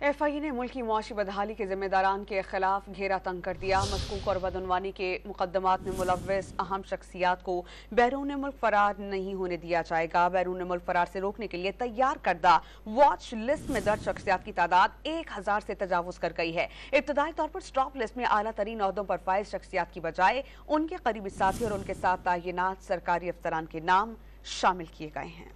FIA نے ملک کی معاشی بدحالی کے ذمہ داران کے خلاف گھیرا تنگ کر دیا۔ مشکوک اور بدعنوانی کے مقدمات میں ملوث اہم شخصیات کو بیرون ملک فرار نہیں ہونے دیا جائے گا۔ بیرون ملک فرار سے روکنے کے لیے تیار کردہ واچ لسٹ میں درج شخصیات کی تعداد 1000 سے تجاوز کر گئی ہے۔ ابتدائی طور پر سٹاپ لسٹ میں اعلیٰ ترین عہدوں پر فائز شخصیات کی بجائے ان کے قریبی ساتھی اور ان کے ساتھ تعینات سرکاری افسران کے نام شامل کیے گئے ہیں۔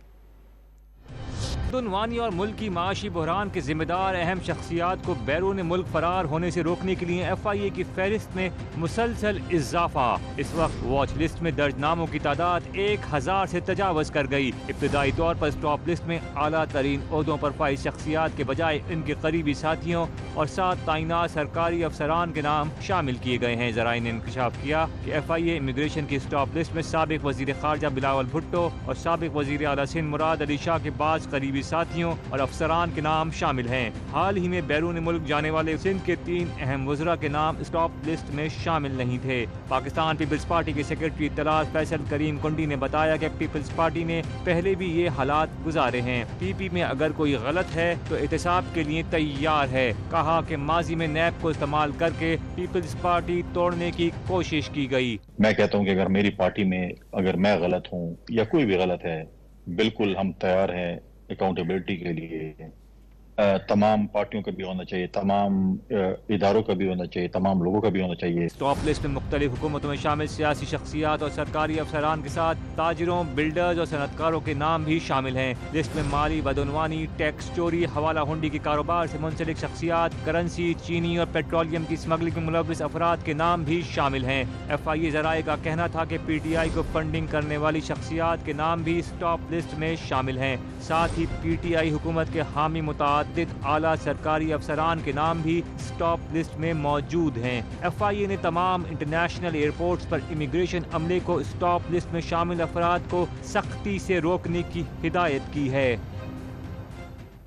بدعنوانی اور ملکی معاشی بحران کے ذمہ دار اہم شخصیات کو بیرون ملک فرار ہونے سے روکنے کے لیے FIA کی فہرست میں مسلسل اضافہ۔ اس وقت واچ لسٹ میں درج ناموں کی تعداد 1000 سے تجاوز کر گئی۔ ابتدائی طور پر سٹاپ لسٹ میں اعلیٰ ترین عہدوں پر فائز شخصیات کے بجائے ان کے قریبی ساتھیوں اور ساتھ تعینات سرکاری افسران کے نام شامل کیے گئے ہیں۔ ذرائع نے انکشاف کیا کہ FIA امیگریشن کی سٹاپ لسٹ میں سابق وزیر خارجہ بلاول بھٹو اور سابق وزیر اعلیٰ سندھ مراد علی شاہ کے بعض قریبی ساتھیوں اور افسران کے نام شامل ہیں۔ حال ہی میں بیرون ملک جانے والے سندھ کے 3 اہم وزراء کے نام سٹاپ لسٹ میں شامل نہیں تھے۔ پاکستان پیپلز پارٹی کے سیکرٹری اطلاعات فیصل کریم کنڈی نے بتایا کہ پیپلز پارٹی نے پہلے بھی یہ حالات گزارے ہیں۔ PP میں اگر کوئی غلط ہے تو احتساب کے لیے تیار ہے۔ کہا کہ ماضی میں نیب کو استعمال کر کے پیپلز پارٹی توڑنے کی کوشش کی گئی۔ میں کہتا ہوں کہ اگر میری پارٹی میں اگر میں غلط ہوں یا کوئی بھی غلط ہے، بالکل ہم تیار ہیں اکاؤنٹیبلٹی کے لیے۔ تمام پارٹیوں کا بھی ہونا چاہیے، تمام اداروں کا بھی ہونا چاہیے، تمام لوگوں کا بھی ہونا چاہیے۔ سٹاپ لسٹ میں مختلف حکومتوں میں شامل سیاسی شخصیات اور سرکاری افسران کے ساتھ تاجروں، بلڈرز اور صنعتکاروں کے نام بھی شامل ہیں۔ لسٹ میں مالی بدعنوانی، ٹیکس چوری، حوالہ ہنڈی کے کاروبار سے منسلک شخصیات، کرنسی، چینی اور پیٹرولیم کی اسمگلنگ میں ملوث افراد کے نام بھی شامل ہیں۔ FIA ذرائع کا کہنا تھا کہ PTI کو فنڈنگ کرنے والی شخصیات کے نام بھی سٹاپ لسٹ میں شامل ہیں۔ ساتھ ہی PTI حکومت کے حامی متعدد اعلیٰ سرکاری افسران کے نام بھی سٹاپ لسٹ میں موجود ہیں۔ FIA نے تمام انٹرنیشنل ایئرپورٹس پر امیگریشن عملے کو سٹاپ لسٹ میں شامل افراد کو سختی سے روکنے کی ہدایت کی ہے۔